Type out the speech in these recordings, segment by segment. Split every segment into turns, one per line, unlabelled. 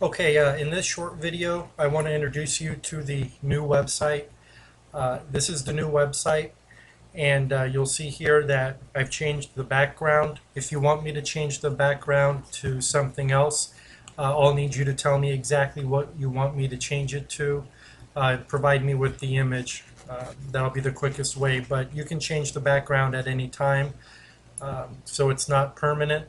Okay, in this short video, I want to introduce you to the new website. This is the new website, and you'll see here that I've changed the background. If you want me to change the background to something else, I'll need you to tell me exactly what you want me to change it to. Provide me with the image. That'll be the quickest way, but you can change the background at any time, so it's not permanent.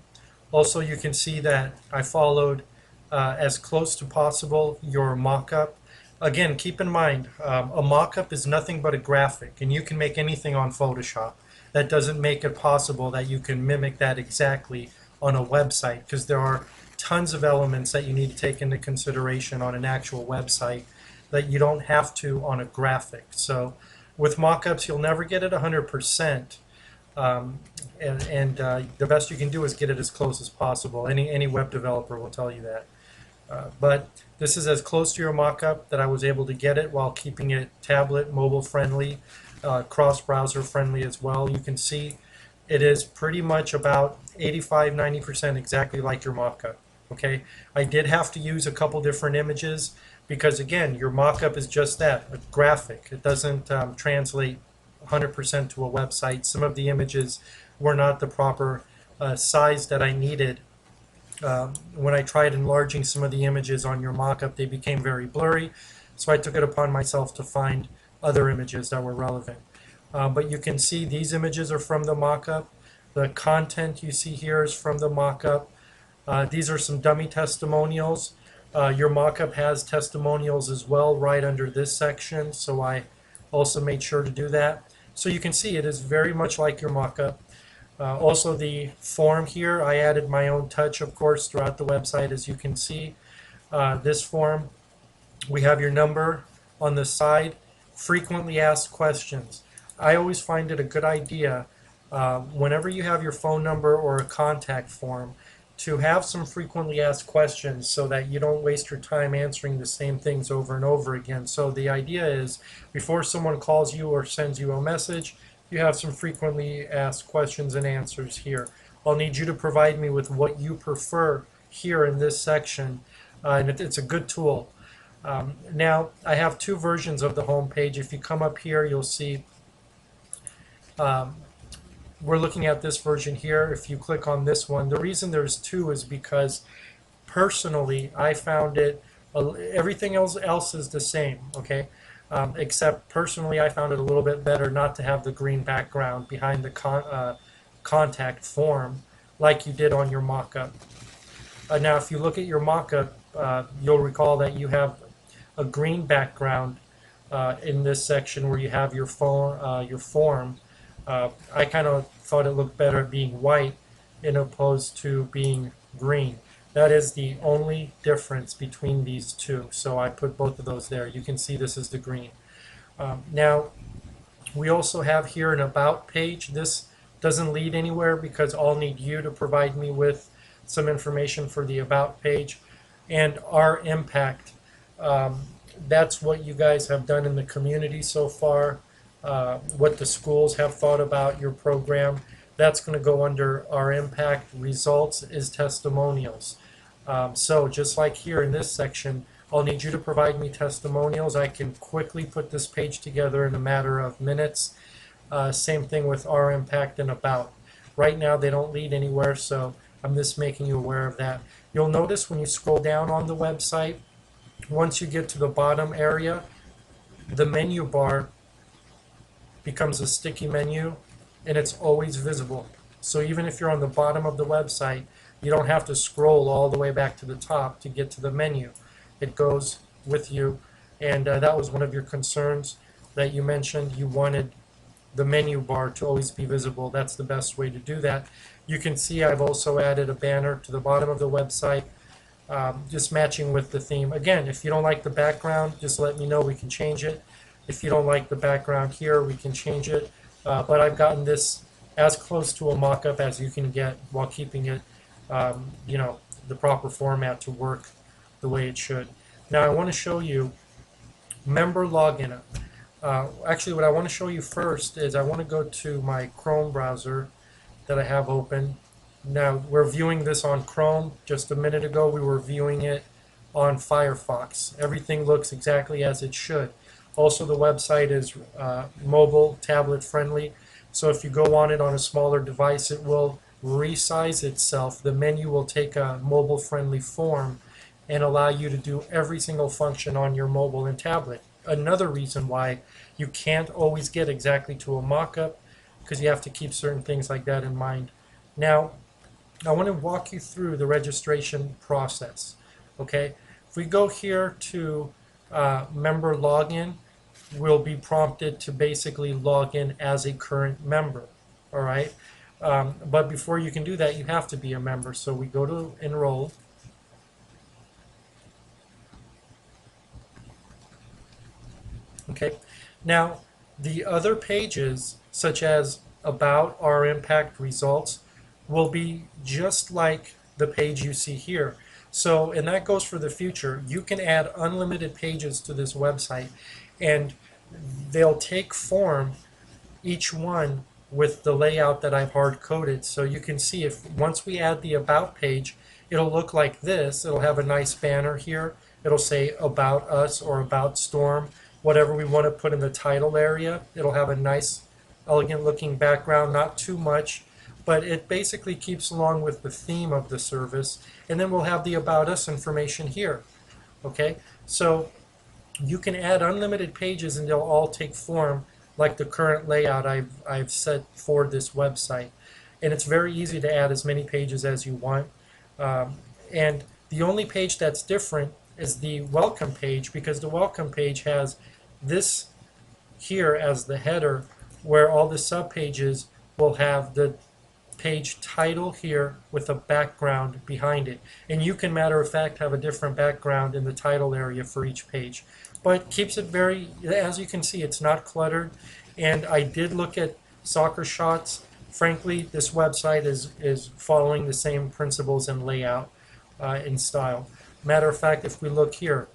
Also, you can see that I followed as close to possible your mock-up. Again, keep in mind, a mock-up is nothing but a graphic, and you can make anything on Photoshop. That doesn't make it possible that you can mimic that exactly on a website, because there are tons of elements that you need to take into consideration on an actual website that you don't have to on a graphic. So with mock-ups, you'll never get it 100%. And the best you can do is get it as close as possible. Any web developer will tell you that. But this is as close to your mock-up that I was able to get it while keeping it tablet, mobile friendly, cross-browser friendly as well. You can see it is pretty much about 85–90% exactly like your mock-up. Okay, I did have to use a couple different images because again, your mock-up is just that, a graphic. It doesn't translate 100% to a website. Some of the images were not the proper size that I needed. When I tried enlarging some of the images on your mock-up, they became very blurry, so I took it upon myself to find other images that were relevant. But you can see these images are from the mock-up. The content you see here is from the mock-up. These are some dummy testimonials. Your mock-up has testimonials as well right under this section, so I also made sure to do that. So you can see it is very much like your mock-up. Also the form here, I added my own touch, of course, throughout the website, as you can see. This form, we have your number on the side, frequently asked questions. I always find it a good idea whenever you have your phone number or a contact form to have some frequently asked questions so that you don't waste your time answering the same things over and over again. So the idea is before someone calls you or sends you a message, you have some frequently asked questions and answers here. I'll need you to provide me with what you prefer here in this section, and it's a good tool. Now, I have two versions of the home page. If you come up here, you'll see we're looking at this version here. If you click on this one, the reason there's two is because personally I found it, everything else is the same, okay? Except personally I found it a little bit better not to have the green background behind the contact form like you did on your mock-up. Now if you look at your mock-up, you'll recall that you have a green background in this section where you have your form. I kind of thought it looked better being white in opposed to being green. That is the only difference between these two. So I put both of those there. You can see this is the green. Now, we also have here an About page. This doesn't lead anywhere because I'll need you to provide me with some information for the About page. And our impact, that's what you guys have done in the community so far. What the schools have thought about your program. That's going to go under our impact. Results is testimonials. So just like here in this section, I'll need you to provide me testimonials. I can quickly put this page together in a matter of minutes. Same thing with our impact and About. Right now they don't lead anywhere, so I'm just making you aware of that. You'll notice when you scroll down on the website, once you get to the bottom area, the menu bar becomes a sticky menu and it's always visible. So even if you're on the bottom of the website, you don't have to scroll all the way back to the top to get to the menu. It goes with you, and that was one of your concerns that you mentioned. You wanted the menu bar to always be visible. That's the best way to do that. You can see I've also added a banner to the bottom of the website, just matching with the theme. Again, if you don't like the background, just let me know, we can change it. If you don't like the background here, we can change it. But I've gotten this as close to a mock-up as you can get while keeping it, you know, the proper format to work the way it should. Now I want to show you member login. Actually, what I want to show you first is I want to go to my Chrome browser that I have open. Now we're viewing this on Chrome. Just a minute ago we were viewing it on Firefox. Everything looks exactly as it should. Also, the website is mobile, tablet friendly. So if you go on it on a smaller device, it will resize itself. The menu will take a mobile friendly form and allow you to do every single function on your mobile and tablet. Another reason why you can't always get exactly to a mock-up, because you have to keep certain things like that in mind. Now, I want to walk you through the registration process. Okay, if we go here to member login, we'll be prompted to basically log in as a current member. All right, but before you can do that, you have to be a member. So we go to enroll. Okay, now the other pages, such as about, our impact, results, will be just like the page you see here. So, and that goes for the future. You can add unlimited pages to this website, and they'll take form, each one with the layout that I've hard coded. So you can see, if once we add the about page, it'll look like this. It'll have a nice banner here. It'll say about us or about Storm, whatever we want to put in the title area. It'll have a nice, elegant looking background, not too much, but it basically keeps along with the theme of the service. And then we'll have the about us information here. Okay, so you can add unlimited pages and they'll all take form like the current layout I've set for this website. And it's very easy to add as many pages as you want. And the only page that's different is the welcome page, because the welcome page has this here as the header, where all the subpages will have the page title here with a background behind it. And you can, matter of fact, have a different background in the title area for each page. But keeps it very, as you can see, it's not cluttered. And I did look at Soccer Shots. Frankly, this website is following the same principles and layout and style. Matter of fact, if we look here,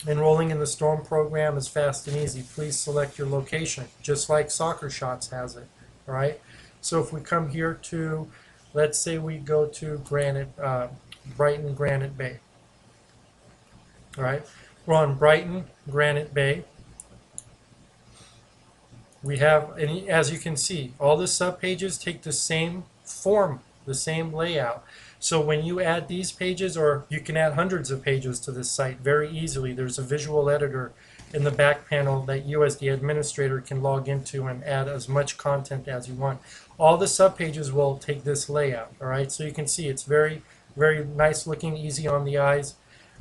enrolling in the STORM program is fast and easy. Please select your location, just like Soccer Shots has it. All right. So if we come here to, let's say we go to Brighton Granite Bay. All right. We're on Brighton Granite Bay. We have, and as you can see, all the subpages take the same form, the same layout. So when you add these pages, or you can add hundreds of pages to this site very easily. There's a visual editor in the back panel that you as the administrator can log into and add as much content as you want. All the subpages will take this layout. All right, so you can see it's very, very nice looking, easy on the eyes.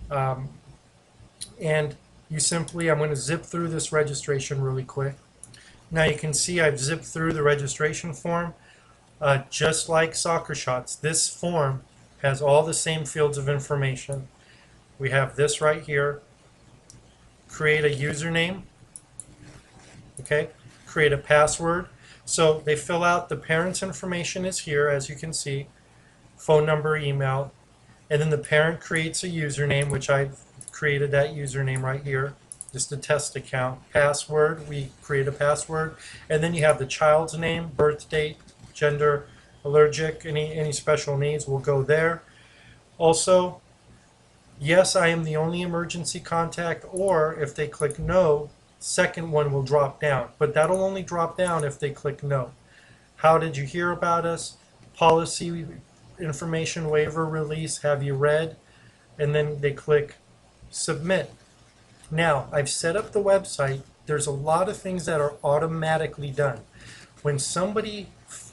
And you simply, I'm going to zip through this registration really quick. Now you can see I've zipped through the registration form. Just like Soccer Shots, this form has all the same fields of information. We have this right here. Create a username. Okay. Create a password. So they fill out the parent's information is here, as you can see. Phone number, email. And then the parent creates a username, which I've created that username right here. Just a test account. Password, we create a password. And then you have the child's name, birth date, gender, allergic, any special needs will go there. Also, yes, I am the only emergency contact, or if they click no, second one will drop down. But that'll only drop down if they click no. How did you hear about us? Policy information waiver release, have you read? And then they click submit. Now, I've set up the website. There's a lot of things that are automatically done. When somebody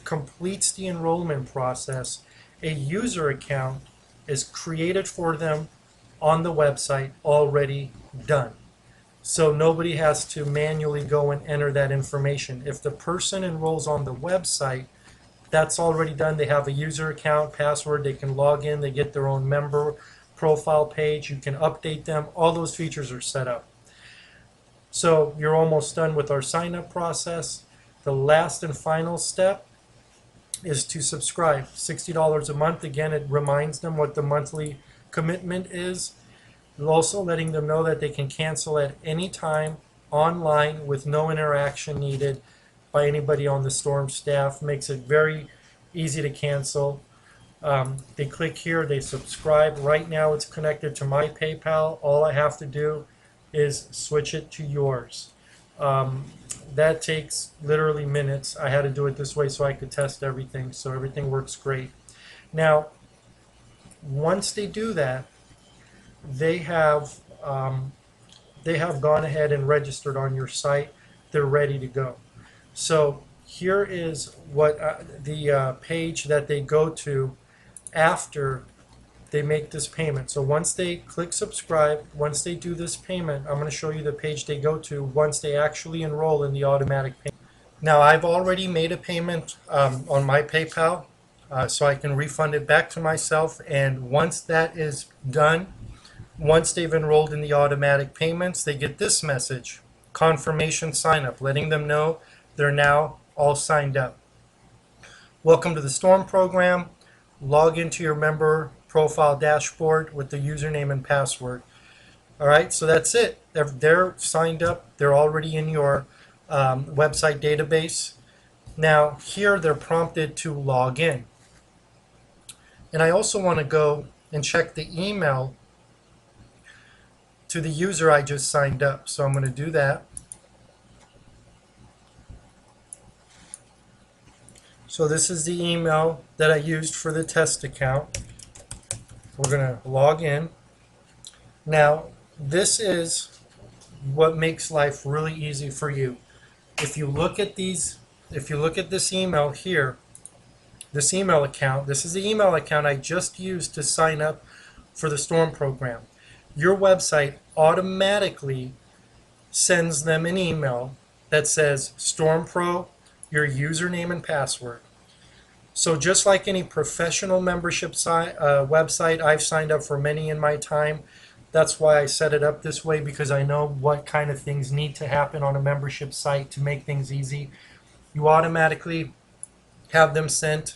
completes the enrollment process, a user account is created for them on the website, already done. So nobody has to manually go and enter that information. If the person enrolls on the website, that's already done. They have a user account, password, they can log in, they get their own member profile page, you can update them, all those features are set up. So you're almost done with our sign up process. The last and final step is to subscribe. $60 a month. Again, it reminds them what the monthly commitment is. Also letting them know that they can cancel at any time online with no interaction needed by anybody on the STORM staff. Makes it very easy to cancel. They click here, they subscribe. Right now it's connected to my PayPal. All I have to do is switch it to yours. Um, that takes literally minutes. I had to do it this way so I could test everything, so everything works great. Now, once they do that, they have um, they have gone ahead and registered on your site. They're ready to go. So here is what the page that they go to after they make this payment. So once they click subscribe, once they do this payment, I'm going to show you the page they go to once they actually enroll in the automatic payment. Now I've already made a payment on my PayPal, so I can refund it back to myself, and once that is done, once they've enrolled in the automatic payments, they get this message, confirmation sign up, letting them know they're now all signed up. Welcome to the STORM program. Log into your member profile dashboard with the username and password. All right, so that's it. They're signed up. They're already in your website database. Now here they're prompted to log in. And I also want to go and check the email to the user I just signed up. So I'm going to do that. So this is the email that I used for the test account. We're going to log in. Now, this is what makes life really easy for you. If you look at this email here, this email account, this is the email account I just used to sign up for the STORM program. Your website automatically sends them an email that says STORM Pro, your username and password. So just like any professional membership website, I've signed up for many in my time. That's why I set it up this way, because I know what kind of things need to happen on a membership site to make things easy. You automatically have them sent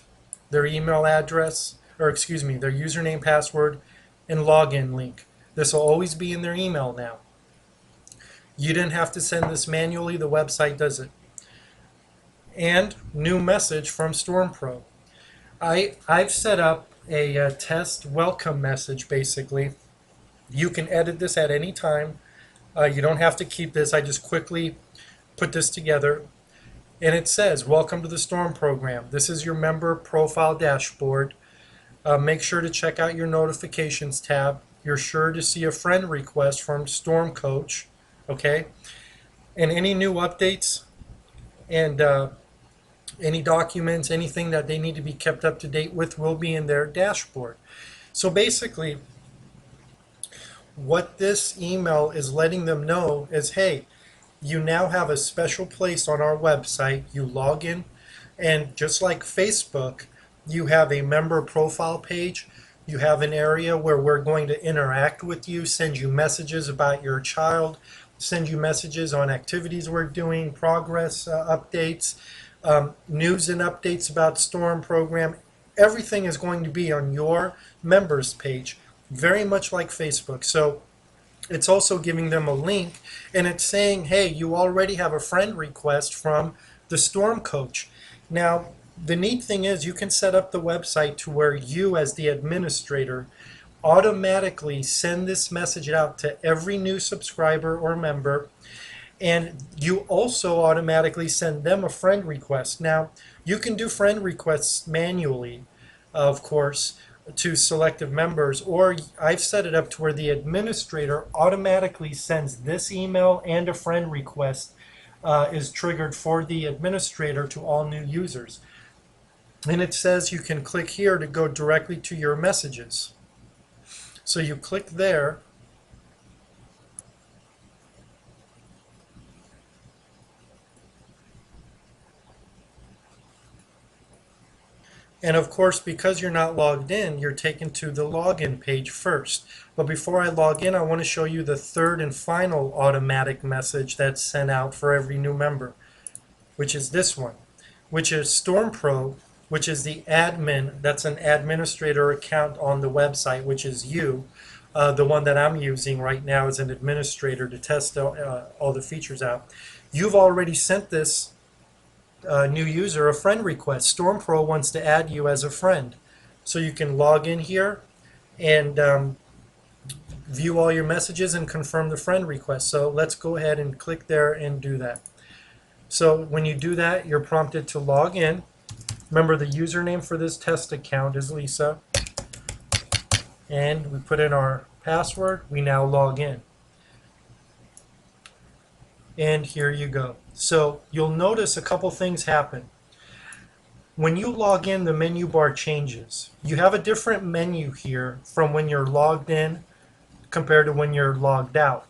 their email address, or excuse me, their username, password, and login link. This will always be in their email now. You didn't have to send this manually, the website does it. And new message from STORM Pro. I've set up a test welcome message basically. You can edit this at any time. You don't have to keep this. I just quickly put this together. And it says, welcome to the STORM program. This is your member profile dashboard. Make sure to check out your notifications tab. You're sure to see a friend request from STORM Coach. Okay? And any new updates and any documents, anything that they need to be kept up to date with will be in their dashboard. So basically, what this email is letting them know is, hey, you now have a special place on our website. You log in, and just like Facebook, you have a member profile page. You have an area where we're going to interact with you, send you messages about your child, send you messages on activities we're doing, progress updates, news and updates about STORM program. Everything is going to be on your members page, very much like Facebook. So it's also giving them a link, and it's saying, hey, you already have a friend request from the STORM Coach. Now, the neat thing is you can set up the website to where you, as the administrator, automatically send this message out to every new subscriber or member, and you also automatically send them a friend request. Now, you can do friend requests manually, of course, to selective members, or I've set it up to where the administrator automatically sends this email and a friend request is triggered for the administrator to all new users. And it says you can click here to go directly to your messages. So you click there, and of course, because you're not logged in, you're taken to the login page first. But before I log in, I want to show you the third and final automatic message that's sent out for every new member, which is this one, which is STORM Pro, which is the admin. That's an administrator account on the website, which is you. The one that I'm using right now as an administrator to test all the features out. You've already sent this new user a friend request. STORM Pro wants to add you as a friend. So you can log in here and view all your messages and confirm the friend request. So let's go ahead and click there and do that. So when you do that, you're prompted to log in. Remember, the username for this test account is Lisa, and we put in our password. We now log in. And here you go. So you'll notice a couple things happen. When you log in, the menu bar changes. You have a different menu here from when you're logged in compared to when you're logged out,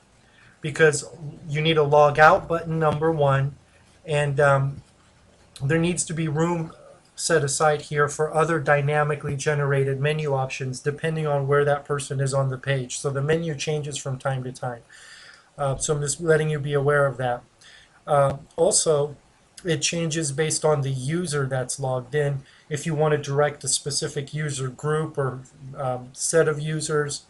because you need a log out button, number one, and there needs to be room set aside here for other dynamically generated menu options depending on where that person is on the page. So the menu changes from time to time. So I'm just letting you be aware of that. Also, it changes based on the user that's logged in. If you want to direct a specific user group or set of users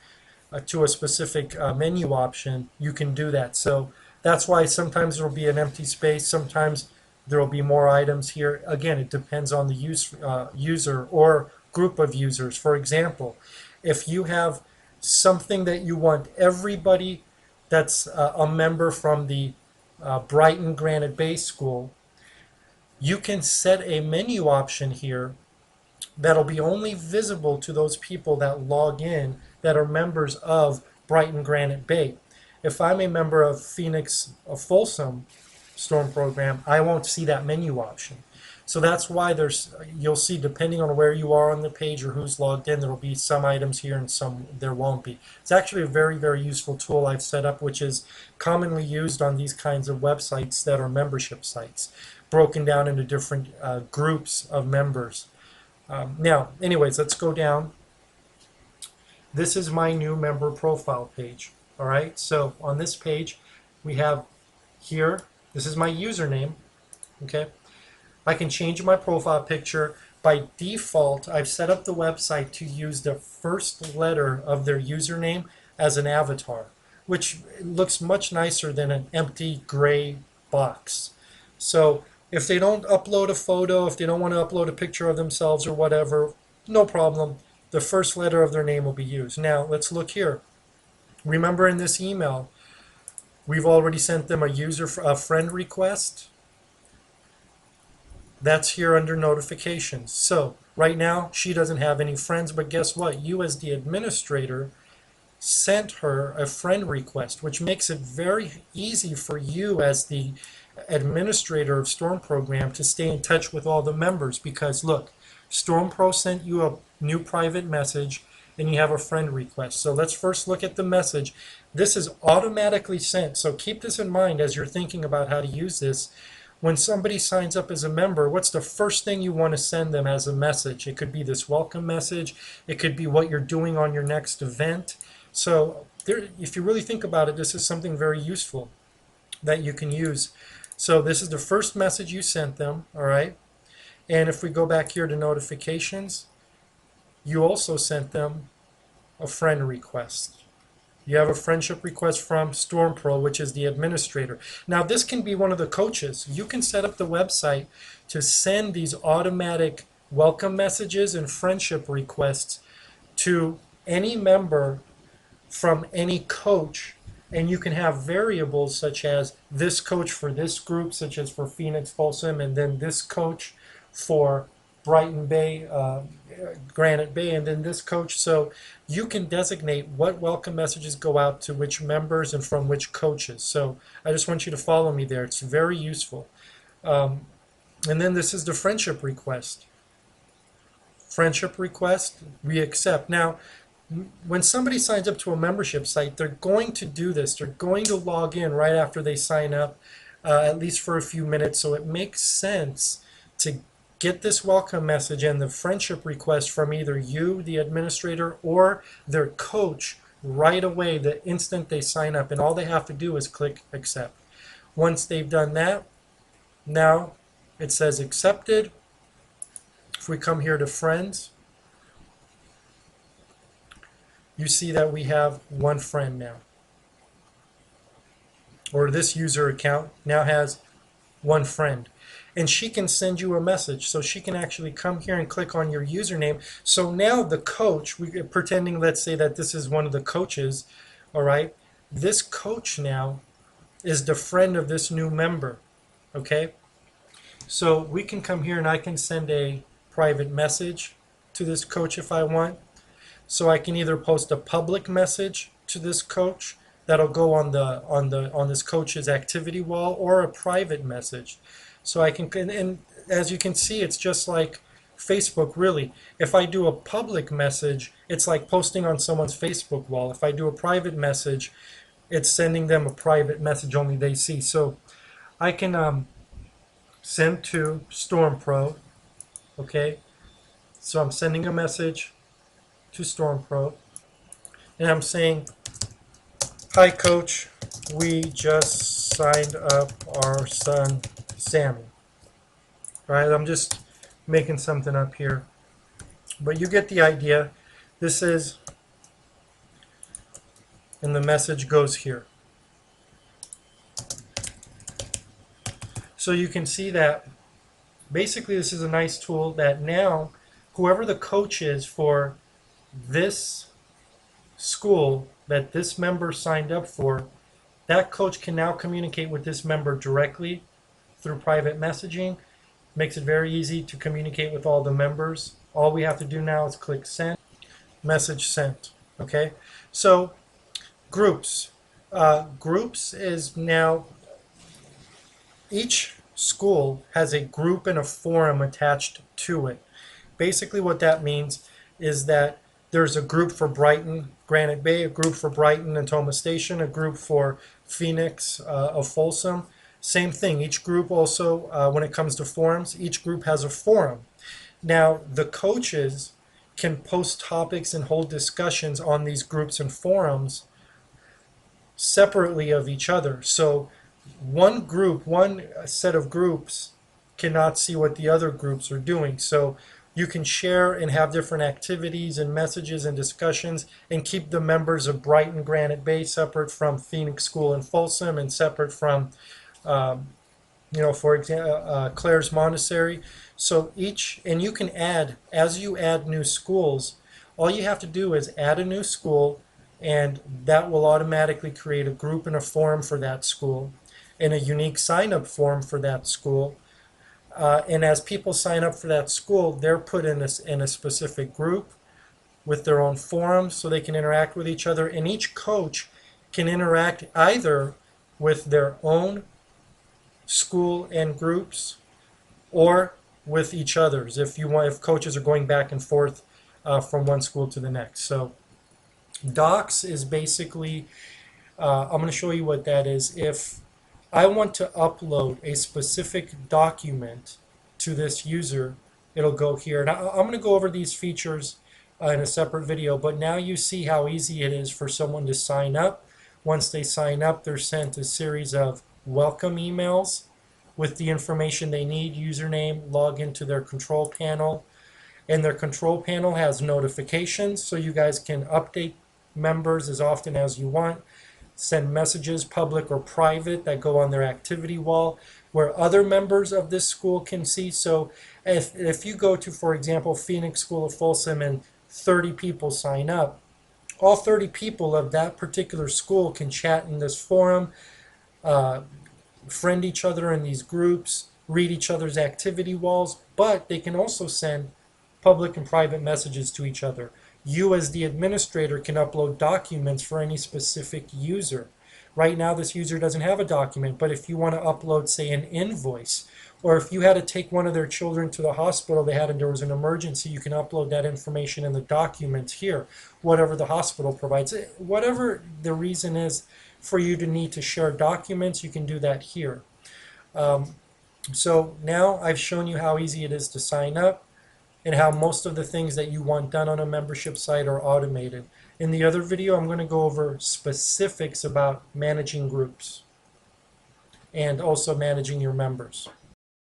to a specific menu option, you can do that. So that's why sometimes there will be an empty space, sometimes there will be more items here. Again, it depends on the user or group of users. For example, if you have something that you want everybody that's a member from the Brighton Granite Bay School, you can set a menu option here that'll be only visible to those people that log in that are members of Brighton Granite Bay. If I'm a member of Phoenix Folsom Storm Program, I won't see that menu option. So that's why you'll see, depending on where you are on the page or who's logged in, there will be some items here and some there won't be. It's actually a very, very useful tool I've set up, which is commonly used on these kinds of websites that are membership sites, broken down into different groups of members. Now, anyways, let's go down. This is my new member profile page. All right, so on this page, we have here, this is my username. Okay, I can change my profile picture. By default, I've set up the website to use the first letter of their username as an avatar, which looks much nicer than an empty gray box. So if they don't upload a photo, if they don't want to upload a picture of themselves or whatever, no problem. The first letter of their name will be used. Now, let's look here. Remember, in this email, we've already sent them a friend request. That's here under notifications. So right now, she doesn't have any friends, but guess what? You, as the administrator, sent her a friend request, which makes it very easy for you as the administrator of Storm Program to stay in touch with all the members, because look, Storm Pro sent you a new private message and you have a friend request. So let's first look at the message. This is automatically sent, so keep this in mind as you're thinking about how to use this. When somebody signs up as a member, what's the first thing you want to send them as a message? It could be this welcome message. It could be what you're doing on your next event. So if you really think about it, this is something very useful that you can use. So this is the first message you sent them, all right? And if we go back here to notifications, you also sent them a friend request. You have a friendship request from Storm Pro, which is the administrator. Now, this can be one of the coaches. You can set up the website to send these automatic welcome messages and friendship requests to any member from any coach. And you can have variables such as this coach for this group, such as for Phoenix Folsom, and then this coach for Brighton Bay, Granite Bay, and then this coach. So you can designate what welcome messages go out to which members and from which coaches. So I just want you to follow me there. It's very useful. And then this is the friendship request. Friendship request, we accept. Now, when somebody signs up to a membership site, they're going to do this. They're going to log in right after they sign up, at least for a few minutes. So it makes sense to get this welcome message and the friendship request from either you, the administrator, or their coach right away the instant they sign up. And all they have to do is click accept. Once they've done that, now it says accepted. If we come here to friends, you see that we have one friend now. Or this user account now has one friend. and she can send you a message. So she can actually come here and click on your username. So now the coach, pretending, let's say that this is one of the coaches, all right, this coach now is the friend of this new member, okay? So we can come here and I can send a private message to this coach if I want. So I can either post a public message to this coach that'll go on this coach's activity wall, or a private message. So I can, and as you can see, it's just like Facebook really. If I do a public message, it's like posting on someone's Facebook wall. If I do a private message, it's sending them a private message only they see. So I can send to StormPro, okay? So I'm sending a message to StormPro, and I'm saying, "Hi coach, we just signed up our son Sammy." All right, I'm just making something up here, but you get the idea. This is, and the message goes here. So you can see that basically this is a nice tool that now whoever the coach is for this school that this member signed up for, that coach can now communicate with this member directly through private messaging. Makes it very easy to communicate with all the members. All we have to do now is click send, message sent. Okay, so groups. Groups is now, each school has a group and a forum attached to it. Basically what that means is that there's a group for Brighton, Granite Bay, a group for Brighton and Toma Station, a group for Phoenix of Folsom. Same thing, each group also, when it comes to forums, each group has a forum. Now, the coaches can post topics and hold discussions on these groups and forums separately of each other. So one group, one set of groups cannot see what the other groups are doing. So you can share and have different activities and messages and discussions, and keep the members of Brighton Granite Bay separate from Phoenix School and Folsom, and separate from, for example, Claire's Montessori. So and you can add, as you add new schools, all you have to do is add a new school, and that will automatically create a group and a forum for that school, and a unique sign-up form for that school. And as people sign up for that school, they're put in a specific group with their own forums, so they can interact with each other. And each coach can interact either with their own school and groups, or with each other's. If coaches are going back and forth from one school to the next. So docs is basically, I'm going to show you what that is. If I want to upload a specific document to this user, it'll go here. And I'm going to go over these features in a separate video, but now you see how easy it is for someone to sign up. Once they sign up, they're sent a series of welcome emails with the information they need, username, log into their control panel. And their control panel has notifications, so you guys can update members as often as you want. Send messages, public or private, that go on their activity wall where other members of this school can see. So if you go to, for example, Phoenix School of Folsom, and 30 people sign up, all 30 people of that particular school can chat in this forum, friend each other in these groups, read each other's activity walls, but they can also send public and private messages to each other. You as the administrator can upload documents for any specific user. Right now this user doesn't have a document, but if you want to upload, say, an invoice, or if you had to take one of their children to the hospital and there was an emergency, you can upload that information in the documents here, whatever the hospital provides. Whatever the reason is for you to need to share documents, you can do that here. So now I've shown you how easy it is to sign up, and how most of the things that you want done on a membership site are automated. In the other video, I'm going to go over specifics about managing groups and also managing your members.